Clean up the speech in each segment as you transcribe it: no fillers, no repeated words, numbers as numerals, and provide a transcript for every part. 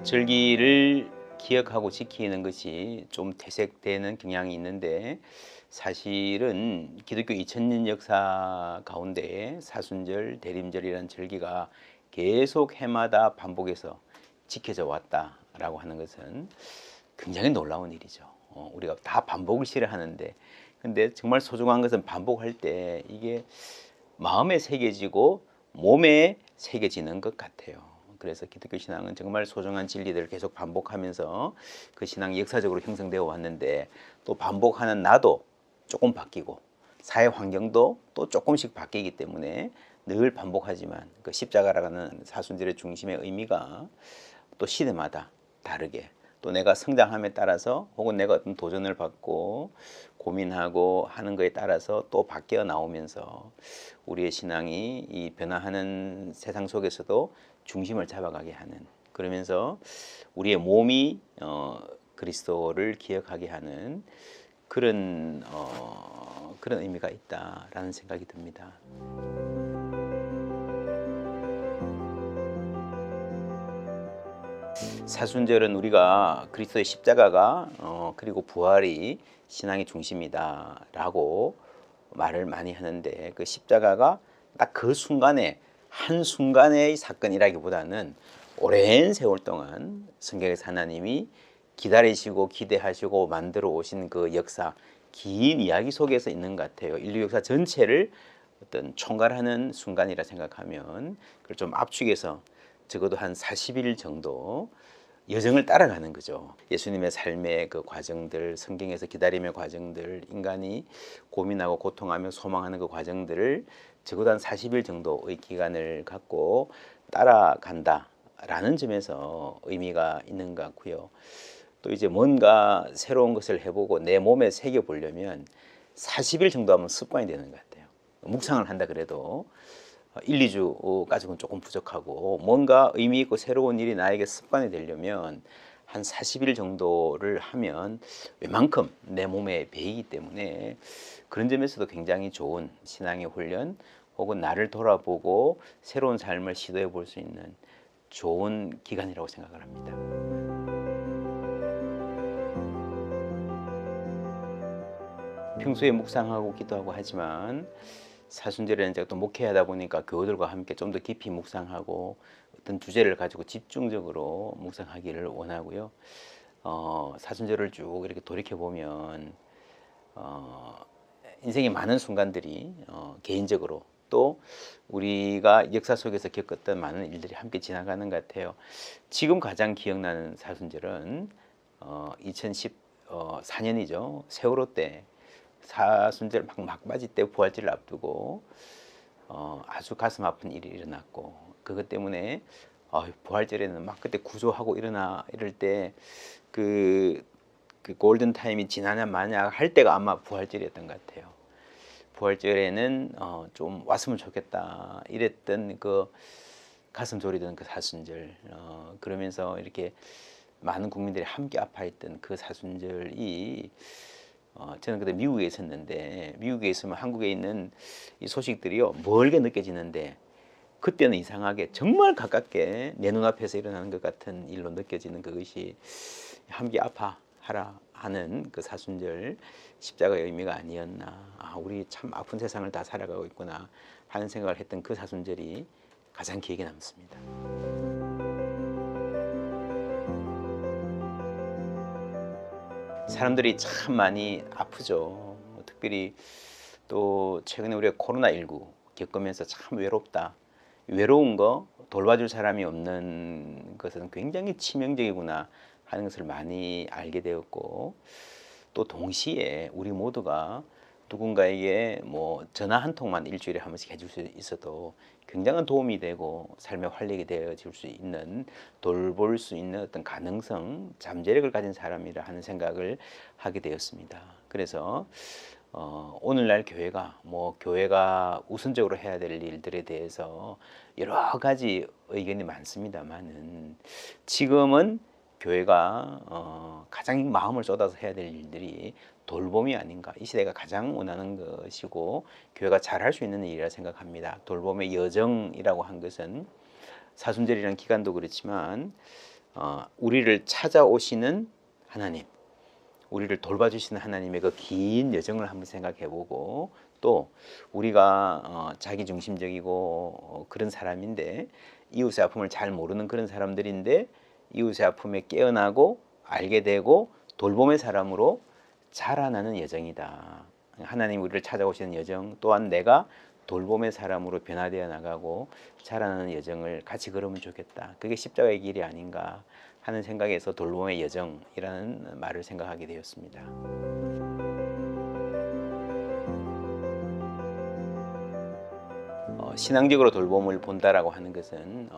절기를 기억하고 지키는 것이 좀 퇴색되는 경향이 있는데 사실은 기독교 2000년 역사 가운데 사순절, 대림절이라는 절기가 계속 해마다 반복해서 지켜져 왔다라고 하는 것은 굉장히 놀라운 일이죠. 우리가 다 반복을 싫어하는데 근데 정말 소중한 것은 반복할 때 이게 마음에 새겨지고 몸에 새겨지는 것 같아요. 그래서 기독교 신앙은 정말 소중한 진리들을 계속 반복하면서 그 신앙이 역사적으로 형성되어 왔는데 또 반복하는 나도 조금 바뀌고 사회 환경도 또 조금씩 바뀌기 때문에 늘 반복하지만 그 십자가라는 사순절의 중심의 의미가 또 시대마다 다르게 또 내가 성장함에 따라서 혹은 내가 어떤 도전을 받고 고민하고 하는 것에 따라서 또 바뀌어 나오면서 우리의 신앙이 이 변화하는 세상 속에서도 중심을 잡아가게 하는 그러면서 우리의 몸이 그리스도를 기억하게 하는 그런 의미가 있다라는 생각이 듭니다. 사순절은 우리가 그리스도의 십자가가 그리고 부활이 신앙의 중심이다라고 말을 많이 하는데 그 십자가가 딱 그 순간에 한순간의 사건이라기보다는 오랜 세월 동안 성경에서 하나님이 기다리시고 기대하시고 만들어 오신 그 역사 긴 이야기 속에서 있는 것 같아요. 인류 역사 전체를 어떤 총괄하는 순간이라 생각하면 그걸 좀 압축해서 적어도 한 40일 정도 여정을 따라가는 거죠. 예수님의 삶의 그 과정들, 성경에서 기다림의 과정들, 인간이 고민하고 고통하며 소망하는 그 과정들을 적어도 한 40일 정도의 기간을 갖고 따라간다라는 점에서 의미가 있는 것 같고요. 또 이제 뭔가 새로운 것을 해보고 내 몸에 새겨보려면 40일 정도 하면 습관이 되는 것 같아요. 묵상을 한다 그래도 1, 2주 가지고는 조금 부족하고 뭔가 의미 있고 새로운 일이 나에게 습관이 되려면 한 40일 정도를 하면 웬만큼 내 몸에 배이기 때문에 그런 점에서도 굉장히 좋은 신앙의 훈련 혹은 나를 돌아보고 새로운 삶을 시도해 볼 수 있는 좋은 기간이라고 생각을 합니다. 평소에 묵상하고 기도하고 하지만 사순절에는 제가 또 목회하다 보니까 교우들과 함께 좀 더 깊이 묵상하고 어떤 주제를 가지고 집중적으로 묵상하기를 원하고요. 사순절을 쭉 이렇게 돌이켜 보면 인생의 많은 순간들이 개인적으로 또 우리가 역사 속에서 겪었던 많은 일들이 함께 지나가는 것 같아요. 지금 가장 기억나는 사순절은 2014년이죠. 세월호 때 사순절 막바지 때 부활절을 앞두고 아주 가슴 아픈 일이 일어났고 그것 때문에 부활절에는 막 그때 구조하고 이럴 때 그 골든 타임이 지나냐 마냐 할 때가 아마 부활절이었던 것 같아요. 부활절에는 좀 왔으면 좋겠다 이랬던 그 가슴 졸이던 그 사순절 그러면서 이렇게 많은 국민들이 함께 아파했던 그 사순절이 저는 그때 미국에 있었는데 미국에 있으면 한국에 있는 이 소식들이요 멀게 느껴지는데 그때는 이상하게 정말 가깝게 내 눈앞에서 일어나는 것 같은 일로 느껴지는 그것이 함께 아파하라 하는 그 사순절 십자가의 의미가 아니었나. 우리 참 아픈 세상을 다 살아가고 있구나 하는 생각을 했던 그 사순절이 가장 기억에 남습니다. 사람들이 참 많이 아프죠. 특별히 또 최근에 우리가 코로나19 겪으면서 참 외롭다. 외로운 거 돌봐줄 사람이 없는 것은 굉장히 치명적이구나 하는 것을 많이 알게 되었고 또 동시에 우리 모두가 누군가에게 뭐 전화 한 통만 일주일에 한 번씩 해줄 수 있어도 굉장한 도움이 되고 삶의 활력이 되어질 수 있는 돌볼 수 있는 어떤 가능성, 잠재력을 가진 사람이라 하는 생각을 하게 되었습니다. 그래서 오늘날 교회가 우선적으로 해야 될 일들에 대해서 여러 가지 의견이 많습니다만은 지금은 교회가 가장 마음을 쏟아서 해야 될 일들이 돌봄이 아닌가. 이 시대가 가장 원하는 것이고 교회가 잘할 수 있는 일이라 생각합니다. 돌봄의 여정이라고 한 것은 사순절이라는 기간도 그렇지만 우리를 찾아오시는 하나님, 우리를 돌봐주시는 하나님의 그 긴 여정을 한번 생각해보고, 또 우리가 자기중심적이고 그런 사람인데, 이웃의 아픔을 잘 모르는 그런 사람들인데 이웃의 아픔에 깨어나고 알게 되고 돌봄의 사람으로 자라나는 여정이다. 하나님 우리를 찾아오시는 여정, 또한 내가 돌봄의 사람으로 변화되어 나가고 자라나는 여정을 같이 걸으면 좋겠다. 그게 십자가의 길이 아닌가 하는 생각에서 돌봄의 여정이라는 말을 생각하게 되었습니다. 신앙적으로 돌봄을 본다라고 하는 것은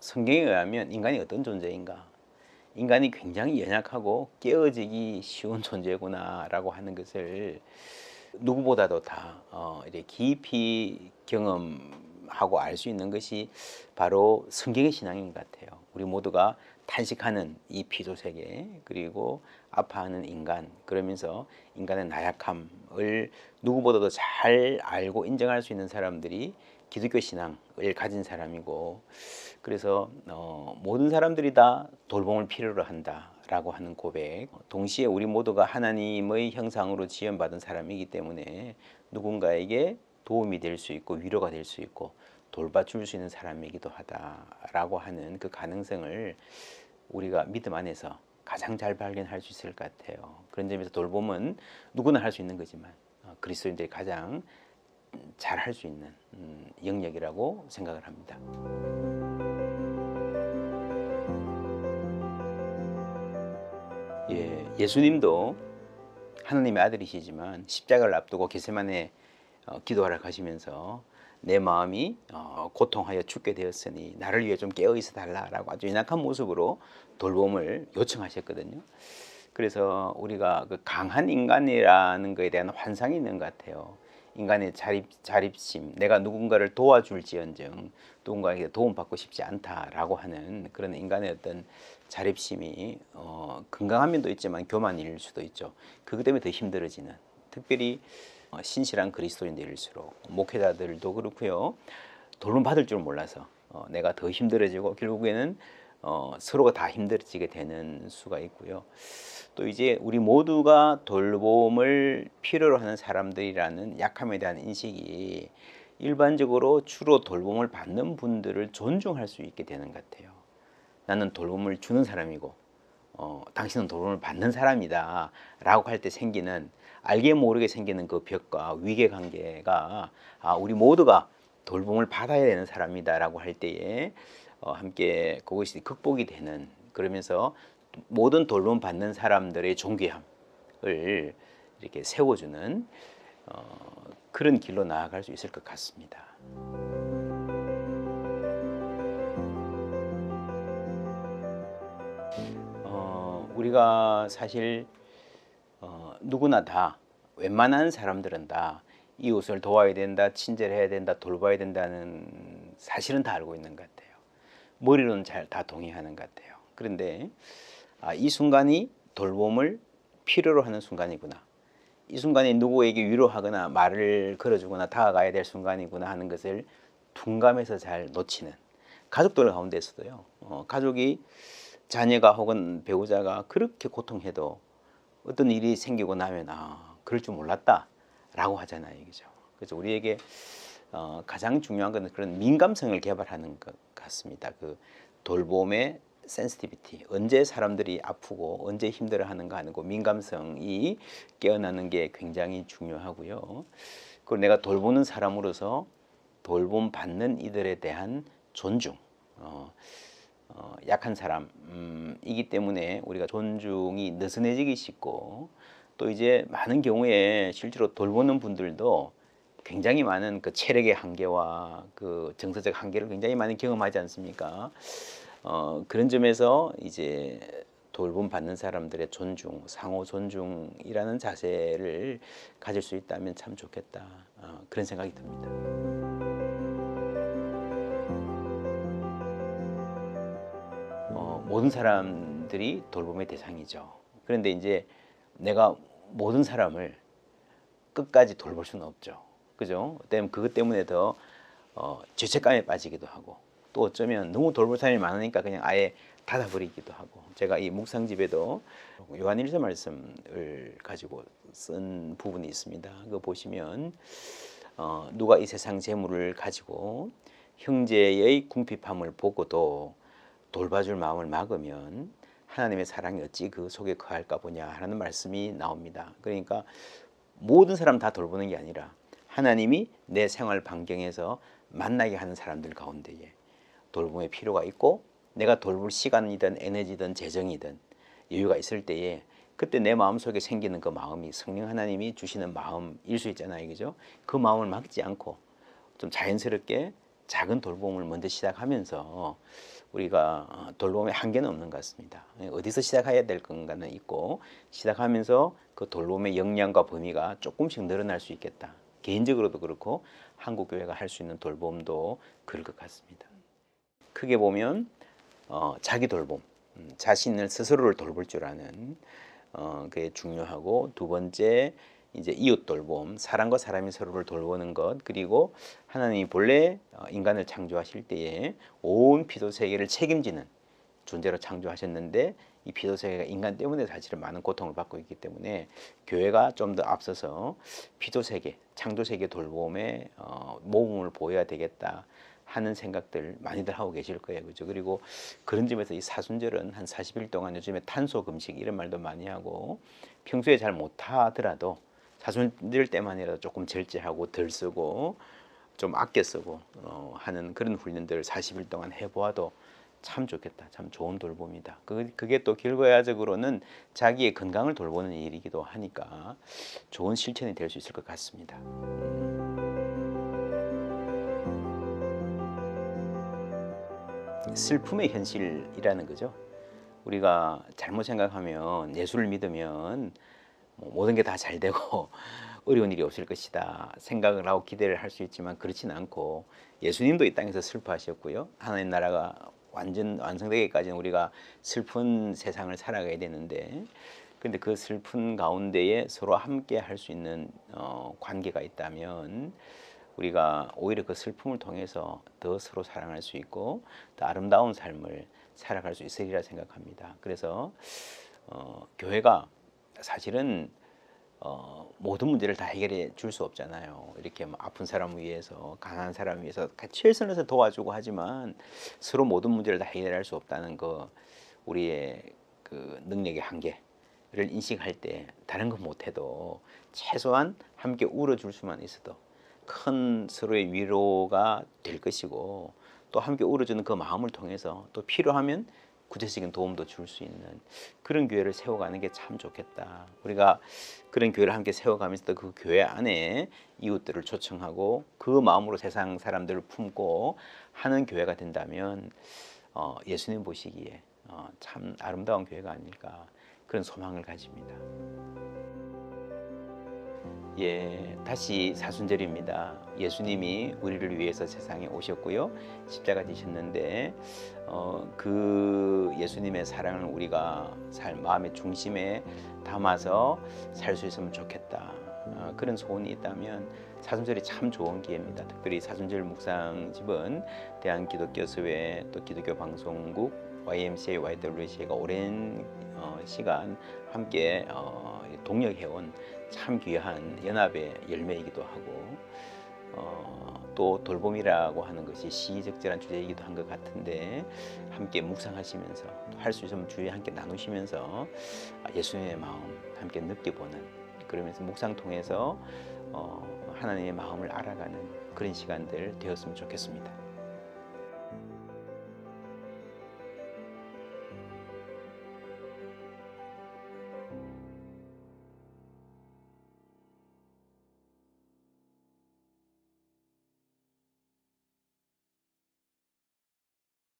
성경에 의하면 인간이 어떤 존재인가, 인간이 굉장히 연약하고 깨어지기 쉬운 존재구나라고 하는 것을 누구보다도 다 이렇게 깊이 경험하고 알 수 있는 것이 바로 성경의 신앙인 것 같아요. 우리 모두가 탄식하는 이 피조 세계, 그리고 아파하는 인간, 그러면서 인간의 나약함을 누구보다도 잘 알고 인정할 수 있는 사람들이 기독교 신앙을 가진 사람이고, 그래서 모든 사람들이 다 돌봄을 필요로 한다라고 하는 고백, 동시에 우리 모두가 하나님의 형상으로 지음받은 사람이기 때문에 누군가에게 도움이 될 수 있고 위로가 될 수 있고 돌봐줄 수 있는 사람이기도 하다라고 하는 그 가능성을 우리가 믿음 안에서 가장 잘 발견할 수 있을 것 같아요. 그런 점에서 돌봄은 누구나 할 수 있는 거지만 그리스도인들이 가장 잘 할 수 있는 영역이라고 생각을 합니다. 예수님도 하나님의 아들이시지만 십자가를 앞두고 겟세마네 기도하러 가시면서 내 마음이 고통하여 죽게 되었으니 나를 위해 좀 깨어 있어 달라라고 아주 연약한 모습으로 돌봄을 요청하셨거든요. 그래서 우리가 그 강한 인간이라는 것에 대한 환상이 있는 것 같아요. 인간의 자립심, 내가 누군가를 도와줄지언정 누군가에게 도움받고 싶지 않다라고 하는 그런 인간의 어떤 자립심이 건강한 면도 있지만 교만일 수도 있죠. 그것 때문에 더 힘들어지는, 특별히 신실한 그리스도인들일수록 목회자들도 그렇고요. 돌봄 받을 줄 몰라서 내가 더 힘들어지고 결국에는 서로가 다 힘들어지게 되는 수가 있고요. 또 이제 우리 모두가 돌봄을 필요로 하는 사람들이라는 약함에 대한 인식이 일반적으로 주로 돌봄을 받는 분들을 존중할 수 있게 되는 것 같아요. 나는 돌봄을 주는 사람이고 당신은 돌봄을 받는 사람이다 라고 할 때 생기는, 알게 모르게 생기는 그 벽과 위계 관계가 우리 모두가 돌봄을 받아야 되는 사람이다 라고 할 때에 함께 그것이 극복이 되는, 그러면서 모든 돌봄 받는 사람들의 존귀함을 이렇게 세워주는 그런 길로 나아갈 수 있을 것 같습니다. 우리가 사실 누구나 다, 웬만한 사람들은 다 이웃을 도와야 된다, 친절해야 된다, 돌봐야 된다는 사실은 다 알고 있는 것 같아요. 머리로는 잘 다 동의하는 것 같아요. 그런데 이 순간이 돌봄을 필요로 하는 순간이구나, 이 순간이 누구에게 위로하거나 말을 걸어주거나 다가가야 될 순간이구나 하는 것을 둔감해서 잘 놓치는 가족들 가운데서도요. 가족이, 자녀가 혹은 배우자가 그렇게 고통해도 어떤 일이 생기고 나면 그럴 줄 몰랐다 라고 하잖아요. 그죠? 그래서 우리에게 가장 중요한 것은 그런 민감성을 개발하는 것 같습니다. 그 돌봄의 센시티비티, 언제 사람들이 아프고 언제 힘들어하는가 하는 그 민감성이 깨어나는 게 굉장히 중요하고요. 그리고 내가 돌보는 사람으로서 돌봄 받는 이들에 대한 존중, 약한 사람이기 때문에 우리가 존중이 느슨해지기 쉽고, 또 이제 많은 경우에 실제로 돌보는 분들도 굉장히 많은 그 체력의 한계와 그 정서적 한계를 굉장히 많이 경험하지 않습니까? 그런 점에서 이제 돌봄 받는 사람들의 존중, 상호 존중이라는 자세를 가질 수 있다면 참 좋겠다, 그런 생각이 듭니다. 모든 사람들이 돌봄의 대상이죠. 그런데 이제 내가 모든 사람을 끝까지 돌볼 수는 없죠. 그죠? 때문에 그것 때문에 더 죄책감에 빠지기도 하고, 또 어쩌면 너무 돌볼 사람이 많으니까 그냥 아예 닫아버리기도 하고, 제가 이 묵상집에도 요한일서 말씀을 가지고 쓴 부분이 있습니다. 그거 보시면 누가 이 세상 재물을 가지고 형제의 궁핍함을 보고도 돌봐줄 마음을 막으면 하나님의 사랑이 어찌 그 속에 거할까 보냐 하는 말씀이 나옵니다. 그러니까 모든 사람 다 돌보는 게 아니라 하나님이 내 생활 반경에서 만나게 하는 사람들 가운데에 돌봄의 필요가 있고, 내가 돌볼 시간이든 에너지든 재정이든 여유가 있을 때에 그때 내 마음속에 생기는 그 마음이 성령 하나님이 주시는 마음일 수 있잖아요. 그죠? 그 마음을 막지 않고 좀 자연스럽게 작은 돌봄을 먼저 시작하면서 우리가 돌봄의 한계는 없는 것 같습니다. 어디서 시작해야 될 건가는 있고, 시작하면서 그 돌봄의 역량과 범위가 조금씩 늘어날 수 있겠다. 개인적으로도 그렇고 한국교회가 할 수 있는 돌봄도 그럴 것 같습니다. 크게 보면 자기 돌봄, 자신을 스스로를 돌볼 줄 아는 그게 중요하고, 두 번째 이제 이웃 돌봄, 사람과 사람이 서로를 돌보는 것, 그리고 하나님이 본래 인간을 창조하실 때에 온 피조 세계를 책임지는 존재로 창조하셨는데, 이 피조 세계가 인간 때문에 사실은 많은 고통을 받고 있기 때문에 교회가 좀 더 앞서서 피조 세계, 창조 세계 돌봄에 모범을 보여야 되겠다 하는 생각들 많이들 하고 계실 거예요. 그죠? 그리고 그런 점에서 이 사순절은 한 40일 동안 요즘에 탄소 금식 이런 말도 많이 하고, 평소에 잘 못하더라도 사순절 때만이라도 조금 절제하고 덜 쓰고 좀 아껴 쓰고 하는 그런 훈련들을 40일 동안 해보아도 참 좋겠다. 참 좋은 돌봄이다. 그게 또 결과적으로는 자기의 건강을 돌보는 일이기도 하니까 좋은 실천이 될 수 있을 것 같습니다. 슬픔의 현실이라는 거죠. 우리가 잘못 생각하면, 예수를 믿으면 모든 게 다 잘 되고 어려운 일이 없을 것이다 생각을 하고 기대를 할 수 있지만, 그렇지는 않고, 예수님도 이 땅에서 슬퍼하셨고요. 하나님 나라가 완전 완성되기까지는 우리가 슬픈 세상을 살아가야 되는데, 근데 그 슬픈 가운데에 서로 함께 할 수 있는 관계가 있다면 우리가 오히려 그 슬픔을 통해서 더 서로 사랑할 수 있고 더 아름다운 삶을 살아갈 수 있으리라 생각합니다. 그래서 교회가 사실은 모든 문제를 다 해결해 줄 수 없잖아요. 이렇게 아픈 사람을 위해서, 가난한 사람을 위해서 같이 최선을 다해서 도와주고 하지만 서로 모든 문제를 다 해결할 수 없다는 거, 우리의 그 능력의 한계를 인식할 때 다른 건 못해도 최소한 함께 울어줄 수만 있어도 큰 서로의 위로가 될 것이고, 또 함께 울어주는 그 마음을 통해서 또 필요하면 구체적인 도움도 줄 수 있는 그런 교회를 세워가는 게 참 좋겠다. 우리가 그런 교회를 함께 세워가면서 그 교회 안에 이웃들을 초청하고 그 마음으로 세상 사람들을 품고 하는 교회가 된다면 예수님 보시기에 참 아름다운 교회가 아닐까, 그런 소망을 가집니다. 예, 다시 사순절입니다. 예수님이 우리를 위해서 세상에 오셨고요, 십자가 지셨는데 그 예수님의 사랑을 우리가 마음의 중심에 담아서 살 수 있으면 좋겠다. 그런 소원이 있다면 사순절이 참 좋은 기회입니다. 특별히 사순절 묵상집은 대한기독교서회 또 기독교 방송국 YMCA, YWCA가 오랜 시간 함께 동역해온 참 귀한 연합의 열매이기도 하고, 또 돌봄이라고 하는 것이 시의적절한 주제이기도 한 것 같은데, 함께 묵상하시면서 할 수 있으면 주에 함께 나누시면서 예수님의 마음 함께 느껴보는, 그러면서 묵상 통해서 하나님의 마음을 알아가는 그런 시간들 되었으면 좋겠습니다.